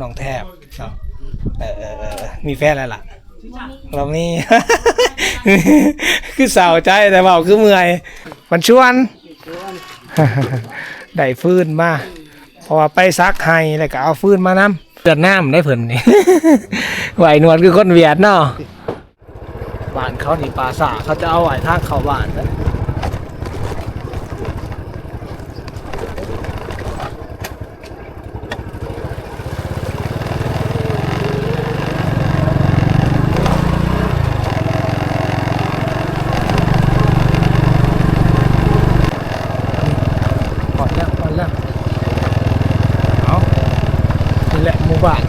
น้องแทบเนาะมีแฟนแล้วล่ะเรามี คือเศร้าใจแต่เบาคือเมื่อยมันชวน ได้ฟืนมาเพราะว่าไปซักไห้แล้วก็เอาฟืนมานำเดือดน้ำได้เพิ่นนี่ ไหวนวดคือคนเวียดเนาะบ้านเขานี่ปลาสาเขาจะเอาไหวทางเข้าบ้านนะบ้าน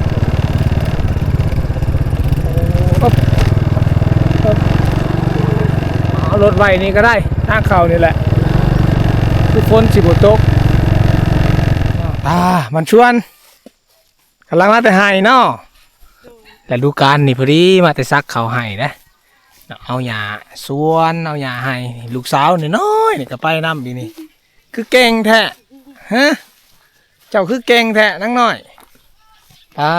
เอารถไว้นี่ก็ได้ทางเข้านี่แหละทุกคนสิบตกมันชวนกำลังมาแต่ไห้เนาะแต่ดูการนี่พอดีมาแต่ซักเขาไห้นะเอาหญ้าสวนเอาหญ้าไห้ลูกสาวนี่น้อยนี่ก็ไปน้ำดีนี่คือเก่งแท้ฮะเจ้าคือเก่งแท้นังน้อยปลา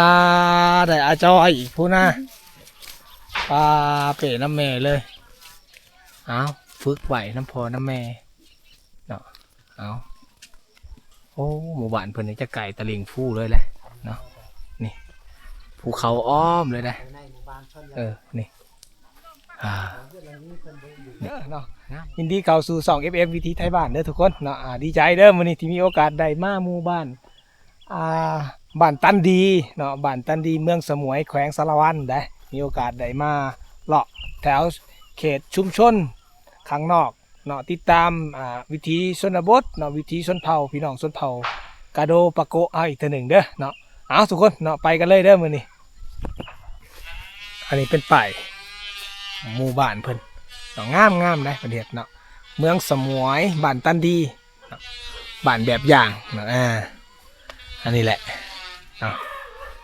ได้อาจอยอีกพูนะปลาเป๋น้ำแม่เลยเอาฝึกไหวน้ำพอน้ำแม่เนาะเอาโอ้หมู่บ้านเพิ่นนี่จะไก่ตะลิงฟู่เลยแหละเนาะนี่ภูเขาอ้อมเลยนะนี่เนาะยินดีเก่าสู่2 FM วิธีไทยบ้านเด้อทุกคนเนาะดีใจเด้อมื้อนี้ที่มีโอกาสได้มาหมู่บ้านบ้านตันดีเนาะบ้านตันดีเมืองสมุยแขวงสารวันได้มีโอกาสได้มาเลาะแถวเขตชุมชนข้างนอกเนาะติดตามวิถีชนบทเนาะวิถีชนเผ่าพี่น้องชนเผ่ากาโดปะโกเอาอีกทีหนึ่งเด้อเนาะเอาทุกคนเนาะไปกันเลยเด้อมื้อนี้อันนี้เป็นป้ายหมู่บ้านเพิ่นเนาะงามได้ประเทศเนาะเมืองสมุยบ้านตันดีบ้านแบบอย่างเนาะอันนี้แหละ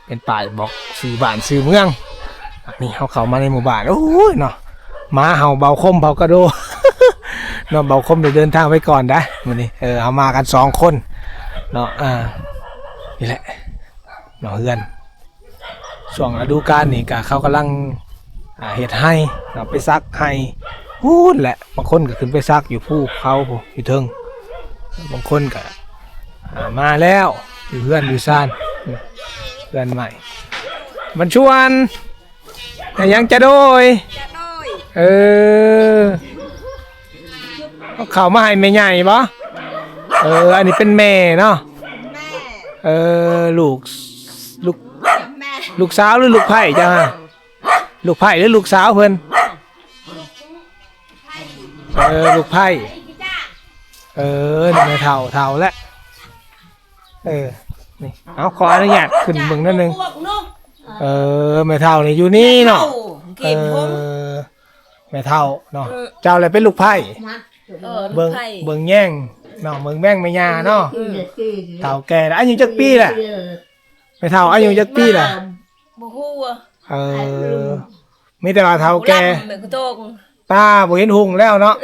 เป็นป่าบอกสื่อบ้านสื่อเมืองนี่เขามาในหมู่บ้านโอ้ยเนาะม้าเห่าเบาคมเบากระโด เนาะเบาคมเดินทางไปก่อนนะวันนี้เอามากัน2 คนเนาะนี่แหละเนาะเฮือนช่วงฤดูกาลนี่กะเขากำลังเห็ดให้เนาะไปซักให้พูดแหละบางคนก็ขึ้นไปซักอยู่ภูเขาอยู่เทิงบางคนก็มาแล้วอยู่เพื่อนอยู่ซ่านเพื่อนใหม่มันชวนยังจะโดยเขามาให้แม่ใหญ่ปะอันนี้เป็นแม่เนาะลูกสาวหรือลูกไผ่จ้าลูกไผ่หรือลูกสาวเพื่อนลูกไผ่นี่เท่าแล้วนี่เอาขออนุญาตขึ้นเบิ่งนิดนึงแม่เท่านี่อยู่นี่เนาะแม่เท่าเนาะเจ้าอะไรเป็นลูกไผ่เบิ่งแย่งเนาะเบิ่งแม่งไม่ยาเนาะเท่าแก่อายุจักปีแหละแม่เท่าอายุจักปีแหละบ่ฮู้มีแต่ว่าเท่าแก่ตาบ่เห็นหุ่งแล้วเนาะ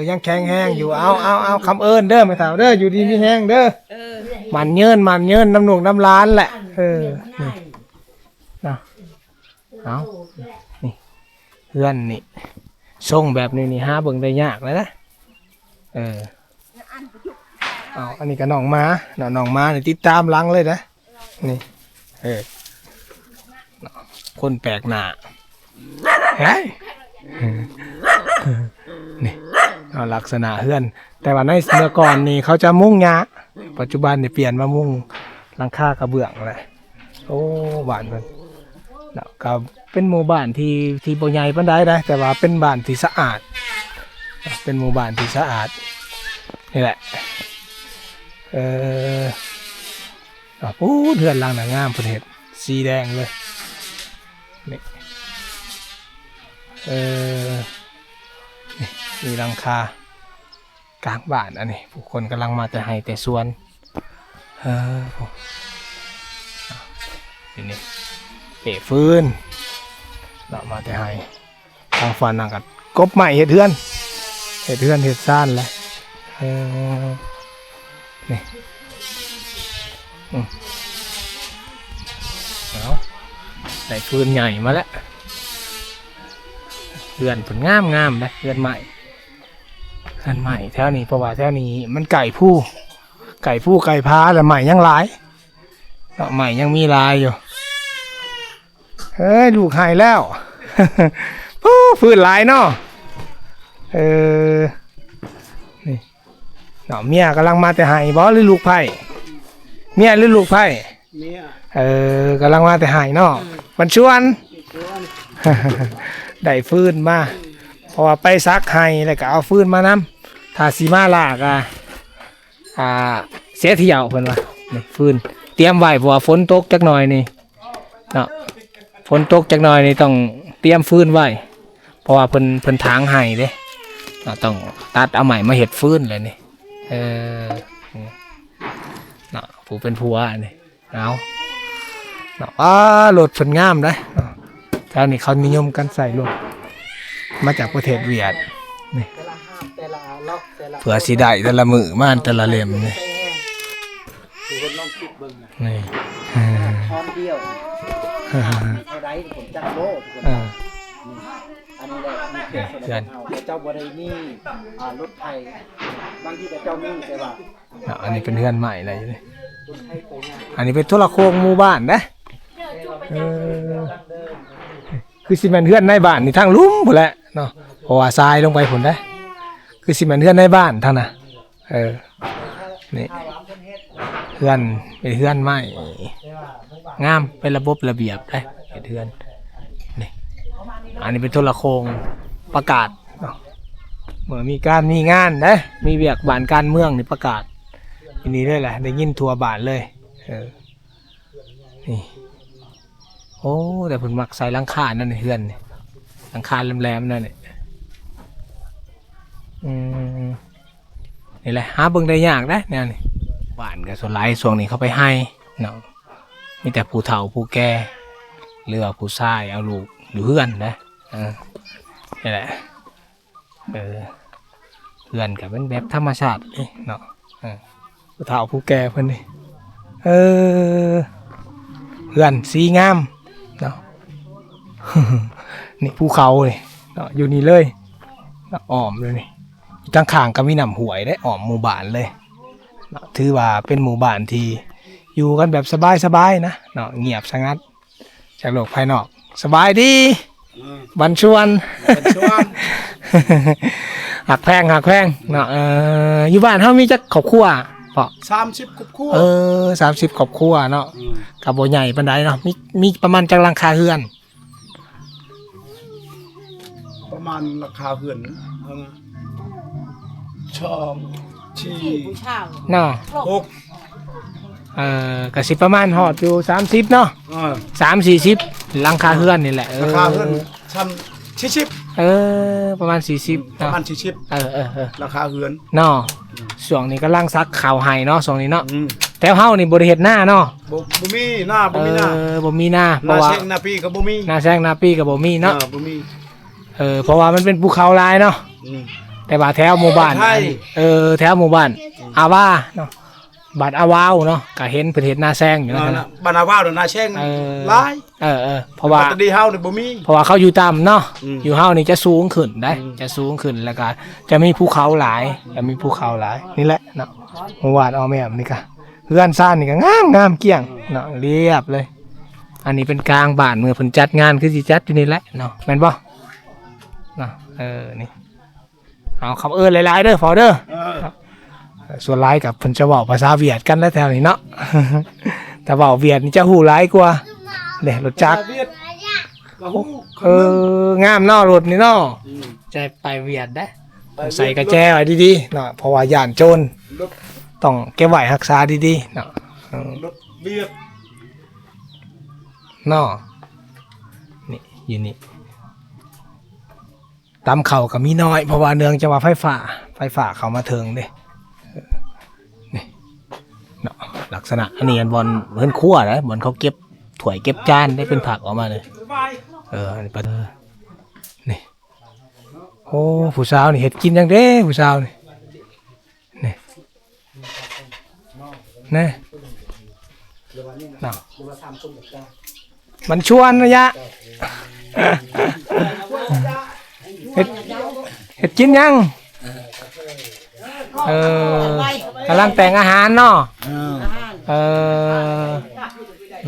ยังแข็งแห้งอยู่เอาคำเอิ้นเด้อแม่เท่าเด้ออยู่ดีมีแห้งเด้อมันเยินน้ำหนุกน้ำล้านแหละนี่นะเอานี่เพื่อนนี่ส่งแบบนี้นี่หาเบิ่งได้ยากเลยนะเอาอันนี้ก็น้องม้าน้องม้านี่ติดตามหลังเลยนะนี่คนแปลกหน้าเฮ้ยนี่ลักษณะเพื่อนแต่ว่าในเมื่อก่อนนี่เขาจะมุ่งหญ้าปัจจุบันเนี่ยเปลี่ยนมามุ่งหลังคากระเบื้องเลยโอ้บ้านเพิ่นก็เป็นหมู่บ้านที่บ่ใหญ่ปานใดนะแต่ว่าเป็นบ้านที่สะอาดเป็นหมู่บ้านที่สะอาดนี่แหละปูเดือนลังหนังงามเพิ่นเฮ็ดสีแดงเลยนี่นี่มีหลังคากลางบ้านอันนี้ผู้คนกำลังมาแต่ให้แต่สวนนี่เป๋ฟืนเรามาแต่ให้ทางฟันนั่งกันกบใหม่เห็ดเทือนเห็ดซ่านเลยนี่ เอาได้ฟืนใหญ่มาแล้วเรือนผลงามเลยเรือนใหม่แถวนี้เพราะว่าแถวนี้มันไก่ผู้ไก่พาแต่ใหม่ยังหลายใหม่ยังมีลายอยู่เฮ้ยลูกหายแล้ว ฟืนหลายเนาะนี่เนาะเมียกำลังมาแต่หายบอหรือลูกไผ่เมียหรือลูกไผ่กำลังมาแต่หายเนาะมันชวน ได้ฟืนมาเพราะว่าไปซักให้แล้วก็เอาฟืนมานำถ้าสีมาลากเสียเที่ยวเพิ่นว่านี่ฟืนเตรียมไว้เพราะว่าฝนตกจักหน่อยนี่เนาะฝนตกจักหน่อยนี่ต้องเตรียมฟืนไว้เพราะว่าเพิ่นถางให้เด้เนาะต้องตัดเอาใหม่มาเฮ็ดฟืนเลยนี่เนาะผู้เป็นผัวนี่เอาเนาะรถเพิ่นงามเด้แถวนี้เขานิยมกันใส่รถมาจากประเทศเวียดนี่เผื่อสีได้แต่ละมือม่านแต่ละเล่มนี่นี่ทอนเดียวเท่าไรผมจักโลดอันนี้แหละมีเขตส่วนเอาเจ้าบริมีรถไทยบางที่เจ้ามีแต่ว่าอันนี้เป็นเฮือนใหม่อะไรเลยอันนี้เป็นโทรโคงหมู่บ้านนะคือสิแมนเฮือนในบ้านนี่ทางลุ่มหมดแหละเนาะเพราะว่าทรายลงไปผลได้คือสิแมนเฮือนในบ้านท่านน่ะนี่เฮือนเป็นเฮือนไม้งามเป็นระบบระเบียบได้เป็นเฮือนนี่อันนี้เป็นโทรโคงประกาศเนาะเมื่อมีการมีงานนะมีเวียกบ้านการเมืองนี่ประกาศอันนี้ด้วยแหละได้ยินทั่วบ้านเลยนี่โอ้แต่ผมมักใส่หลังคานั่นเฮือนนี่หลังคาแหลมๆนั่นนี่แหละหาเบิ่งได้ยากนะเนี่ยนี่บ้านกับส่วนหลายส่วงนี้เขาไปให้เนาะมีแต่ผู้เฒ่าผู้แก่หรือว่าผู้ชายเอาลูกอยู่เฮือนนะนี่แหละเฮือนกับเป็นแบบธรรมชาติเลยเนาะผู้เฒ่าผู้แก่เพิ่นนี่เฮือนสีงามเนาะ นี่ภูเขาเลยเนาะอยู่นี่เลยอ้อมเลยนี่ตั้งข้างก็มีน้ำห้วยได้อ้อมหมู่บ้านเลยเนาะถือว่าเป็นหมู่บ้านที่อยู่กันแบบสบายๆนะเนาะเงียบสงัดจากโลกภายนอกสบายดีบันชวน หักแพงเนาะอยู่บ้านเฮามีจักครอบครัวพอ30ครอบครัว30ครอบครัวเนาะกับบ่ใหญ่ปานใดเนาะมีประมาณจักหลังคาเรือนประมาณราคาเหือนชอบที่เนาะ6ก็สิประมาณฮอดอยู่30เนาะ30-40หลังคาเรือนนี่แหละราคาเรือนซ้ำ40ประมาณ40ประมาณ40ราคาเรือนเนาะช่วงนี้กำลังซักข้าวให้เนาะช่วงนี้เนาะแต่เฮานี่บ่ได้เฮ็ดหน้าเนาะบ่มีหน้าบ่มีหน้าบ่มีหน้าเพราะว่าหน้าแซงหน้าปีก็บ่มีหน้าแซงหน้าปีก็บ่มีเนาะบ่มีเพราะว่ามันเป็นภูเขาหลายเนาะแต่ว่าแถวหมู่บ้านแถวหมู่บ้านอาวาเนาะบ้านอาวาวเนาะก็เห็นเพิ่นเฮ็ดหน้าแซงอยู่นั่นน่ะบ้านอาวาวหน้าแซงหลายเพราะว่าตดีเฮานี่บ่มีเพราะว่าเขาอยู่ต่ำเนาะอยู่เฮานี่จะสูงขึ้นได้จะสูงขึ้นแล้วก็จะมีภูเขาหลายนี่แหละเนาะหมู่บ้านอ้อแม่มนี่ก็เฮือนซ่านนี่ก็งามเกลี้ยงเนาะเรียบเลยอันนี้เป็นกลางบ้านเมื่อเพิ่นจัดงานคือสิจัดอยู่นี่แหละเนาะแม่นบ่เนาะนี่เอาคำหลายๆเด้อฟอเด้อส่วนหลายกับเพิ่นจะเว้าภาษาเวียดกันแล้วแถวนี้เนาะแต่เว้าเวียดนี่จะฮู้หลายกว่าเด้รถจักรงามเนาะรถนี่เนาะจะไปเวียดได้ใส่กระแจไว้ดีๆเนาะเพราะว่าย่านโจรต้องเก็บไว้รักษาดีๆเนาะรถเวียดเนาะนี่อยู่นี่ตามเขาก็มีน้อยเพราะว่าเนื่องจากว่าไฟฟ้าเขามาเทิงเด้นี่เนาะลักษณะอันนี้บอลเพิ่นคั่วนะบอลเขาเก็บถ้วยเก็บจานได้เป็นผักออกมาเลยนี่โอ้ผู้สาวนี่เห็ดกินยังเด้ผู้สาวนี่นี่เนาะ มันชวนระยะเฮ็ดกินยังกำลังแต่งอาหารเนาะ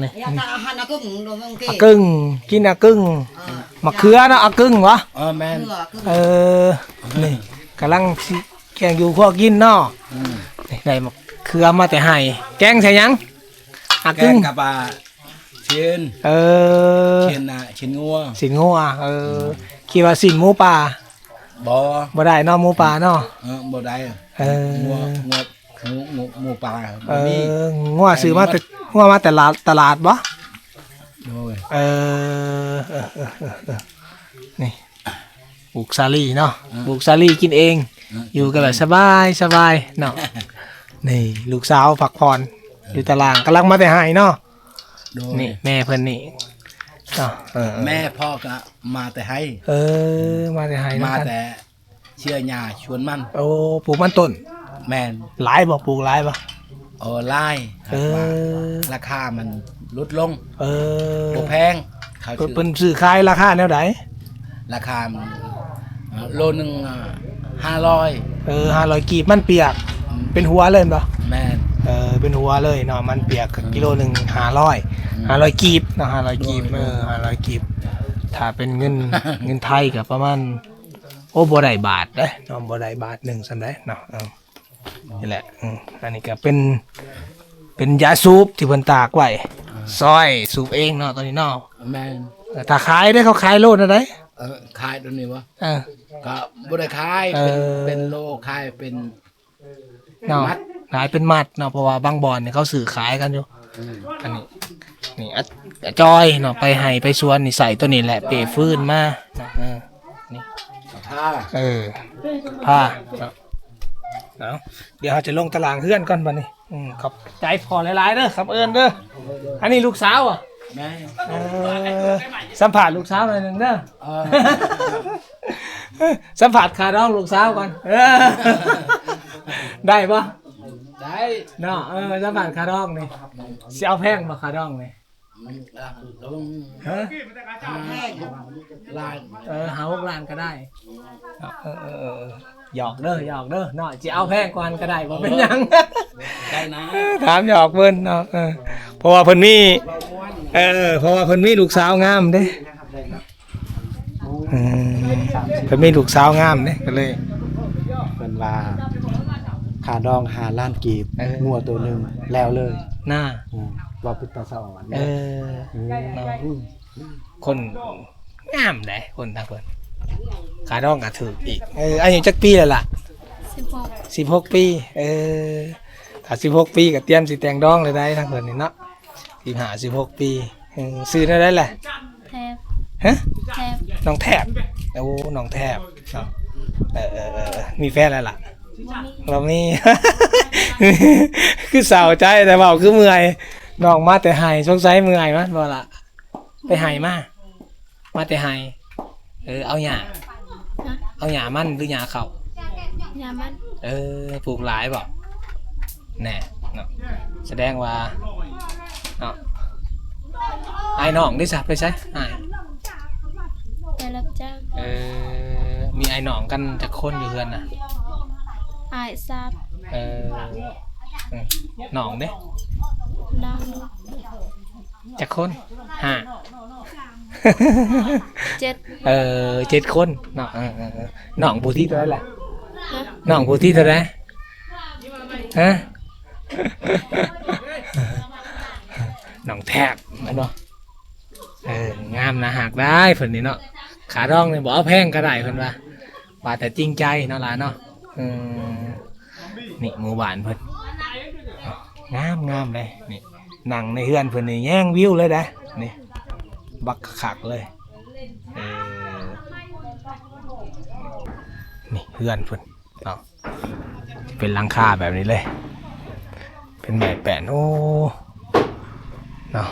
นี่อะกึ่งกินอะกึ่งมะเขือเนาะอะกึ่งวะแม่นนี่กำลังแกงอยู่พวกกินเนาะนี่ได้มะเขือมาแต่ให้แกงใส่ยังอะกึ่งกับชิ้นชิ้นงัวคิดว่าสินหมูป่าบ่ได้เนาะหมูป่าเนาะบ่ได้งัวป่างัวซื้อมาแต่ตลาดบ่นี่ปลูกซาลี่เนาะปลูกซาลี่กินเองอยู่กันแบบสบายเนาะนี่ลูกสาวพักผ่อนอยู่ตารางกำลังมาแต่หายเนาะนี่แม่เพิ่นนี่แม่พ่อก็มาแต่ให้มาแต่ให้มาแต่เชื่อหญ้าชวนมันโอ้ปลูกมันต้นแม่นหลายบ่ปลูกหลายบ่หลายราคามันลดลงบ่แพงเขาเพิ่นซื้อขายราคาแนวใดราคาโลนึง500 500กีบมันเปียกเป็นหัวเลยบ่แม่นเป็นหัวเลยเนาะมันเปียกกิโลนึง500กีบเนาะ500กีบ500กีบถ้าเป็นเงินไทยก็ประมาณโอ้บ่ได้บาทเด้เนาะบ่ได้บาท1ซั่นเด้เนาะนี่แหละอันนี้ก็เป็นยาสูบที่เพิ่นตากไว้ซอยสูบเองเนาะตอนนี้เนาะแม่นถ้าขายได้เขาขายโลเท่าใดขายตัวนี้บ่ก็บ่ได้ขายเป็นโลขายเป็นมัดขายเป็นมัดเนาะเพราะว่าบางบ่อนเนี่ยเขาซื้อขายกันอยู่อันนี้นี่จอยเนาะไปให้ไปสวนนี่ใส่ตัวนี้แหละเปฟื้นมานี่ผ้าเดี๋ยวเราจะลงตารางเฮือนก่อนบัดนี้ขอบใจพอหลายๆเด้อครับเอิญเด้ออันนี้ลูกสาวอ่ะสัมผัสลูกสาวหน่อยนึงเด้อสัมผัสขาดองลูกสาวก่อนได้ปะได้เนาะสัมผัสขาดองนี่สิเอาแพงมาขาดองนี่หา6 ล้านก็ได้หยอกเด้อเนาะจะเอาแพงกว่าก็ได้บ่เป็นหยังได้นะถามหยอกเพิ่นเนาะเพราะว่าเพิ่นมีลูกสาวงามเด้เพิ่นมีลูกสาวงามเด้ก็เลยเพิ่นว่าขาดอง5 ล้านกีบงัวตัวนึงแล้วเลยน่าว่าพุทธสอนคนงามได้คนทางเพิ่นขาดองก็ถูกอีกอายุจักปีแล้วล่ะ16ปีถ้า16ปีก็เตรียมสิแต่งดองเลยได้ทางเพิ่นนี่เนาะ16ปีซื้อได้แหละแทบฮะน้องแทบโอ้น้องแทบมีแฟนแล้วล่ะเรามี คือเศร้าใจแต่เบาคือเมื่อยน้องมาแต่หายสงสัยเมื่อยมั้ยบ่ล่ะไปหายมาแต่หายเอาหญ้ามันหรือหญ้าเขาหญ้ามันปลูกหลายบ่แน่เนาะแสดงว่าเนาะไอ้น้องได้ซะไปใช้ไปรับจ้างมีไอ้น้องกันจักคนอยู่เฮือนน่ะอ้ายทราบน้องเด้น้องจักคน7 7 คนเนาะน้องผู้ที่เท่าไหร่ล่ะน้องผู้ที่เท่าไหร่ฮะน้องแทบแม่นบ่งามนะหากได้เพิ่นนี่เนาะขาดองนี่บ่เอาแพงก็ได้เพิ่นว่าแต่จริงใจเนาะล่ะเนาะนี่หมู่บ้านเพิ่นงามเลยนี่นั่งในเฮือนเพิ่นนี่แย่งวิวเลยเด้นี่บักคักเลยนี่เฮือนเพิ่นเนาะเป็นหลังคาแบบนี้เลยเป็นไม้แปะโอ้เนาะ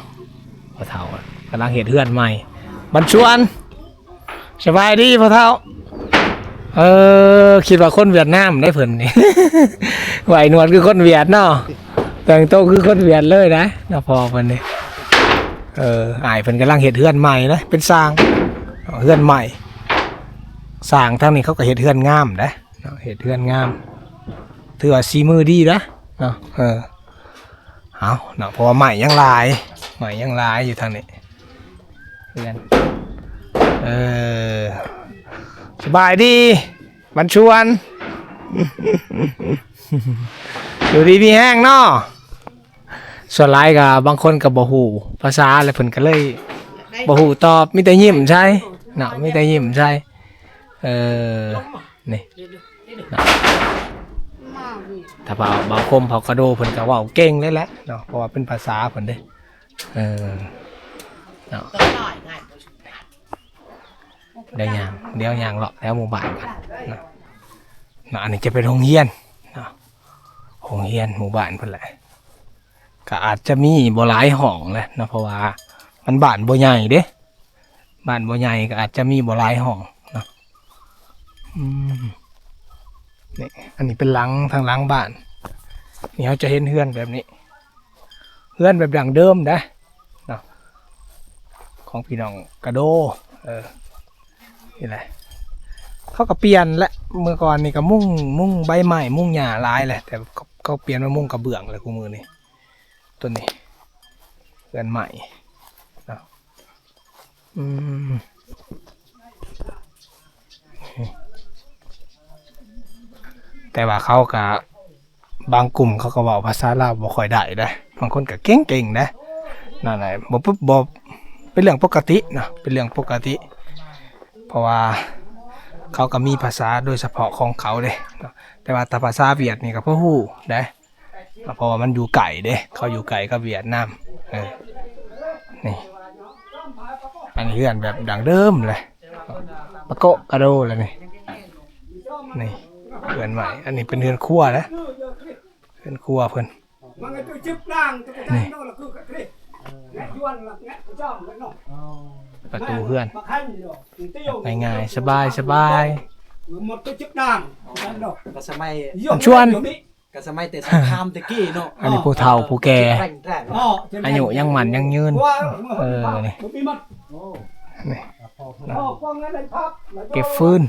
พ่อเฒ่ากำลังเฮ็ดเฮือนใหม่บรรชวนสบายดีพ่อเฒ่าคิดว่าคนเวียดนามได้เพิ่นนี่ ไหวหนวดคือคนเวียดเนาะแต่งโตคือคนเวียดเลยนะพอเพิ่นนี่ อ้ายเพิ่นกำลังเฮ็ดเฮือนใหม่นะเป็นสร้างเฮือนใหม่สร้างทางนี้เขาก็เฮ็ดเฮือนงามนะเฮ็ดเฮือนงามถือว่าสีมือดีนะเนาะเอาเนาะเพราะว่าใหม่ยังหลายอยู่ทางนี้เฮือนสบายดีบรรชวน อยู่ดีมีแห้งเนาะส่วนหลายกับบางคนกับบ่ฮู้ภาษาอะไรเพิ่นก็เลยบ่ฮู้ตอบมีแต่ยิ้มใช่เนาะมีแต่ยิ้มใช่นี่เนาะถ้าบางคมเผากระโดเพิ่นก็เว้าเก่งเลยแหละเนาะเพราะว่าเป็นภาษาเพิ่นเด้เนาะเดี๋ยวย่างเลาะแล้วหมู่บ้านกันเนาะอันนี้จะเป็นโรงเรียนเนาะโรงเรียนหมู่บ้านเพิ่นแหละก็อาจจะมีบ่หลายห้องแหละเนาะเพราะว่ามันบ้านบ่ใหญ่เด้บ้านบ่ใหญ่ก็อาจจะมีบ่หลายห้องเนาะนี่อันนี้เป็นหลังทางหลังบ้านนี่เราจะเห็นเฮือนแบบนี้เฮือนแบบดั้งเดิมนะเนาะของพี่น้องกระโดนี่แหละเขาก็เปลี่ยนและเมื่อก่อนนี่ก็มุ่งใบไม้มุ่งหญ้าหลายแหละแต่เขาเปลี่ยนมามุ่งกระเบื้องเลยกูมือนี่ตัวนี้เรือนใหม่เนาะแต่ว่าเขากับบางกลุ่มเขาก็บอกภาษาลาวบ่ค่อยได้นะบางคนก็เก่งนะนั่นแหละบ่เป็นเรื่องปกตินะเป็นเรื่องปกติเพราะว่าเขาก็มีภาษาโดยเฉพาะของเขาเด้แต่ว่าแต่ภาษาเวียดนี่ก็พอฮู้ได้เพราะว่ามันอยู่ไกลเด้เขาอยู่ไกลกับเวียดนามนี่อันนี้เฮือนแบบดังเดิมเลยปะโกะกระโดเลยนี่เฮือนใหม่อันนี้เป็นเฮือนครัวนะเฮือนครัวเพิ่นนี่ประตูเฮือนง่ายๆสบายก็สมัย ชวน ก็สมัยแต่สงครามตะกี้เนาะ อันนี้ผู้เฒ่าผู้แก่อายุยังหมันยังยืนนี่เก็บฟืน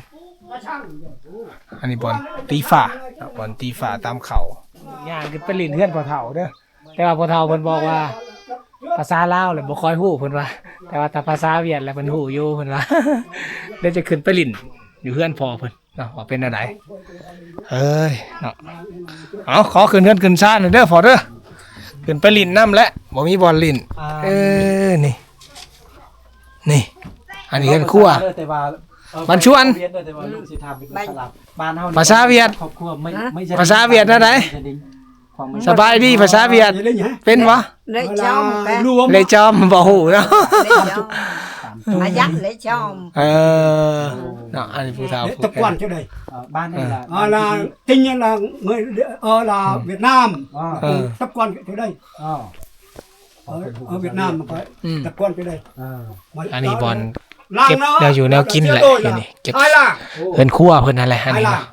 อันนี้บอลตีฝาตามเขาย่างขึ้นไปลินเฮือนพ่อเฒ่าเด้อแต่ว่าพ่อเฒ่าเพิ่นบอกว่าภาษาลาวแหละบ่ค่อยฮู้เพิ่นว่าแต่ว่าถ้าภาษาเวียดแหละเพิ่นฮู้อยู่เพิ่นว่าเดี๋ยวจะขึ้นไปลินอยู่เฮือนพ่อเพิ่นเนาะว่าเป็นอะไรเนาะเอาขอขึ้นเฮือนขึ้นซ่านหน่อยเด้อพ่อเด้อขึ้นไปลินน้ำแล้วบ่มีบอลลินนี่อันนี้เฮือนครัวบ้านชวนภาษาเวียดภาษาเวียดนะไหนสบายดีภาษาเวียดเป็นวะเลยจอมบ่ฮู้เนาะมายัดเลยชอมเนาะอันนี้ผู้เฒ่า tập quan chỗ đây ban này là tinh nhiên là người là Việt Nam tập quan chỗ đây ở Việt Nam mà phải tập quan chỗ đây อันนี้บอลเก็บแนวอยู่แนวกินแหละอยู่นี่เก็บเฮือนครัวเพิ่นนั่นแหละอันนี้เนาะ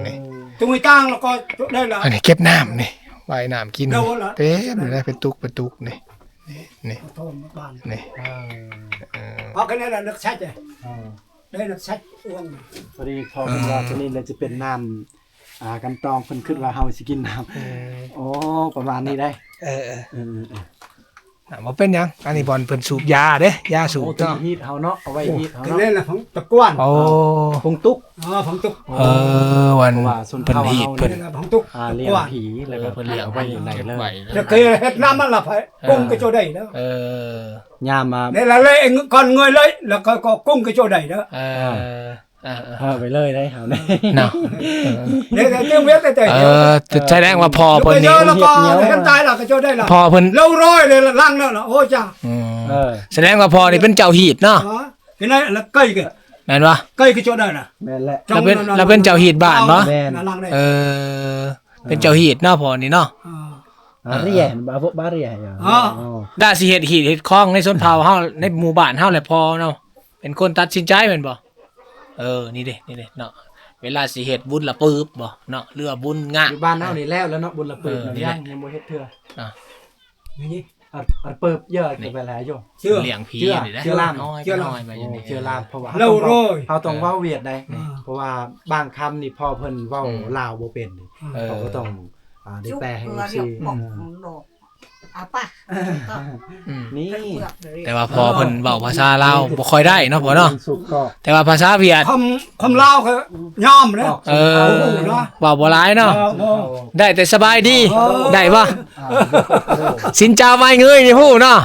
นี่ ตรงนี้ตั้งแล้วก็đây là อันนี้เก็บน้ำนี่ไว้น้ำกินเต็มเลยเป็นตุกนี่นี่ cái này là nước sạch này đây là sạch uống พอดีพอเป็นว่าตัวนี้เลยจะเป็นน้ำกันตองเพิ่นขึ้นว่าเฮาสิกินน้ำโอ้ประมาณนี้ได้บ่เป็นหยังอันนี้บอลเพิ่นสูบยาเด้ยาสูบ เนาะฮีทเฮาเนาะเอาไว้ฮีทเฮา cái này là phóng tập quan โอ้ พงตุก phóng tục วันเพิ่นฮีดเพิ่น đây là phóng tục เลี้ยงผีแล้วก็เพิ่นเลี้ยงไว้อยู่ไหนเลย cái Việt Nam là phải cung cái chỗ đây đó ยามมา đây là lấy còn người lấy là có cung cái chỗ đây đó ไปเลยได้เฮาได้ เนาะ đây là tiếng Việt đây แสดงว่าพ่อเพิ่นนี่ bây giờ là có hiện tại là cái chỗ đây là พ่อเพิ่น lâu rồi đây là lăng đó là ôi cha แสดงว่าพ่อนี่เป็นเจ้าฮีดเนาะ cái này là cây kìa แม่นบ่ cây cái chỗ đây nè แม่นแหละ เราเป็นเจ้าฮีดบ้านบ่ là lăng đây เป็นเจ้าฮีดเนาะพ่อนี่เนาะ เรียนบาเรียอ่ะ ได้สิเฮ็ดฮีดเฮ็ดคลองในชนเผ่าเฮาในหมู่บ้านเฮาแหละพ่อเนาะเป็นคนตัดสินใจแม่นบ่นี่เด้เนาะเวลาสิเฮ็ดบุญละปึ๊บบ่เนาะเรือบุญงะ อยู่บ้านเฮานี่แล้วเนาะบุญละปืนยังบ่เฮ็ดเทื่อ อัดเปิบเยอะเกินไปแล้วโย เลี้ยงผี เชื่อ นี่นะ เชื่อล่าม น้อย เชื่อ น้ ล่าม อยไปอย่างนี้ เชื่อล่ามเพราะว่า เราโรย เขาต้องเว้าเวียดได้เพราะว่าบางคำนี่พอเพิ่นเว้าลาวบ่เป็นนี่ เออ เขาก็ต้องได้ จุก แปลให้ เกลือ ซี เดี๋ยวบอกโลกเอาป่ะก็ อืม นี่ เปลือกเลย แต่ว่าพอเพิ่นเว้าภาษาลาวบ่ค่อยได้เนาะพ่อเนาะ สุกก็ แต่ว่าภาษาเวียด คำเล่าวเขาย่อมนะ เออเว้าบ่หลายเนาะได้แต่สบายดีได้บ่สินเจ้าไม้เงยนี่ฮู้เนาะ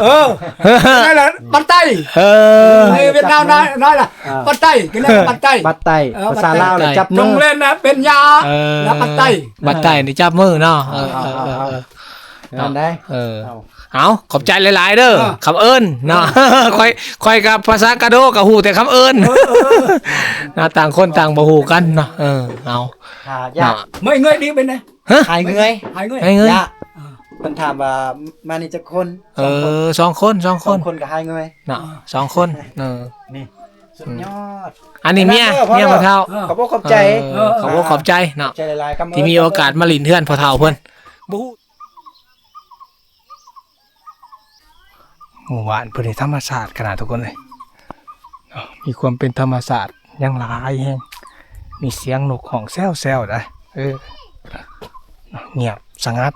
นั่นแหละปัตไต เออ ในเวียดนามนั่นแหละปัตไตก็เรียกว่าปัตไต บัดไตภาษาลาวน่ะจับ จ มื ง อ เล่นนะเป็นยา เออ แล้วปัตไต บัดไตนี่จับมือเนาะเออ นั่นได้ เออเอาขอบใจหลายๆเด้อคำเอิ้นเนาะ ค่อยกับภาษากะโดกับฮู้แต่คำเอิ้นนะต่างคนต่างบ่ฮู้กันเนาะเอา หายาก ไม่เงยดีเป็นไง หายเงย หายเงย ให้เงิน ยะเพิ่นถามว่ามานี่จักคน เออสองคน สองคนก็หายเงย เนาะสองคนนี่สุดยอด อันนี้เมียพ่อเฒ่า ขอบคุณขอบใจ ขอบคุณขอบใจเนาะ ใจหลายๆกำ ที่มีโอกาสมาหลินเทือนพ่อเฒ่าเพิ่นบ่ฮู้หมู่บ้านเพิ่นได้ธรรมชาติขนาดทุกคนเลยเนาะมีความเป็นธรรมชาติยังหลายแฮงมีเสียงนกของแซวๆได้เงียบสงัด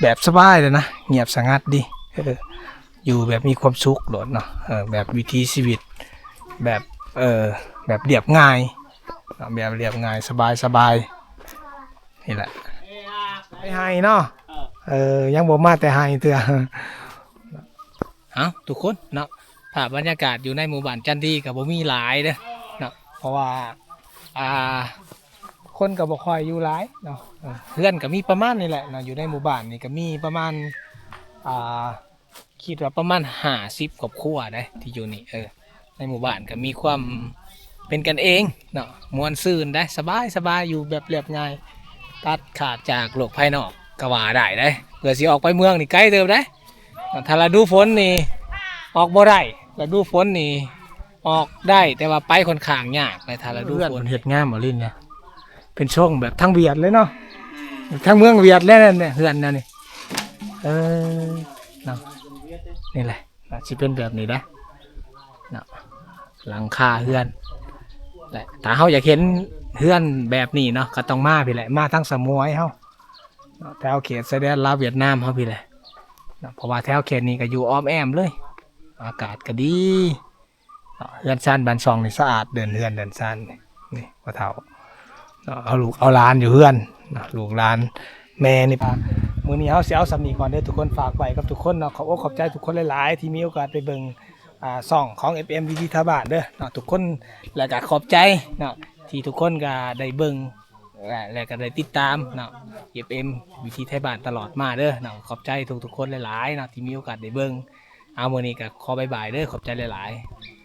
แบบสบายเลยนะเงียบสงัดดีอยู่แบบมีความสุขโหลดเนาะแบบวิถีชีวิตแบบแบบเรียบง่ายเนาะแบบเรียบง่ายสบายนี่แหละไปให้เนาะยังบ่มาแต่ให้เตือทุกคนเนาะภาพบรรยากาศอยู่ในหมู่บ้านจันดีกับบ่มีหลายเด้อเนาะเพราะว่าคนก็บ่ค่อยอยู่หลายเนาะเพื่อนก็มีประมาณนี่แหละเนาะอยู่ในหมู่บ้านนี่ก็มีประมาณคิดว่าประมาณ50ครอบครัวได้ที่อยู่นี่ในหมู่บ้านก็มีความเป็นกันเองเนาะมวลซื่นได้สบายอยู่แบบเรียบง่ายตัดขาดจากโลกภายนอกก็ว่าได้เผื่อสิออกไปเมืองนี่ไกลเติบได้ถ้าฤดูฝนนี่ออกบ่ได้ฤดูฝนนี่ออกได้แต่ว่าไปค่อนข้างยากในถ้าฤดูฝนเฮ็ดงามบ่ลิ้นเนี่ยเป็นช่วงแบบทางเวียดเลยเนาะทางเมืองเวียดแล้วเนี่ยเฮือนแนวนี่เนาะนี่แหละสิเป็นแบบนี้นะเนาะหลังคาเฮือนแหละถ้าเฮาอยากเห็นเฮือนแบบนี้เนาะก็ต้องมาพี่แหละมาทั้งสมวยเฮาแถวเขตชายแดนลาวเวียดนามเฮาพี่แหละเพราะว่าแถวเขตนี้ก็อยู่อ้อมแอมเลยอากาศก็ดีเฮือนซ่านบ้านช่องนี่สะอาดเดินเฮือนเดินซ่านนี่พ่อเฒ่าเอาลูกเอาหลานอยู่เฮือนลูกหลานแม่นี่มื้อนี้เฮาสิเอาสำนีก่อนเด้อทุกคนฝากไว้กับทุกคนเนาะขอบอกขอบใจทุกคนหลายๆที่มีโอกาสไปเบิ่งช่องของ FM วิถีไทยบ้านเด้อเนาะทุกคนแล้วก็ขอบใจเนาะที่ทุกคนก็ได้เบิ่งและก็ได้ติดตามเนาะ FM วิถีไทยบ้านตลอดมาเด้อเนาะขอบใจทุกๆคนหลายๆเนาะที่มีโอกาสได้เบิ่งเอามื้อนี้ก็ขอบ๊ายบายเด้อขอบใจหลายๆ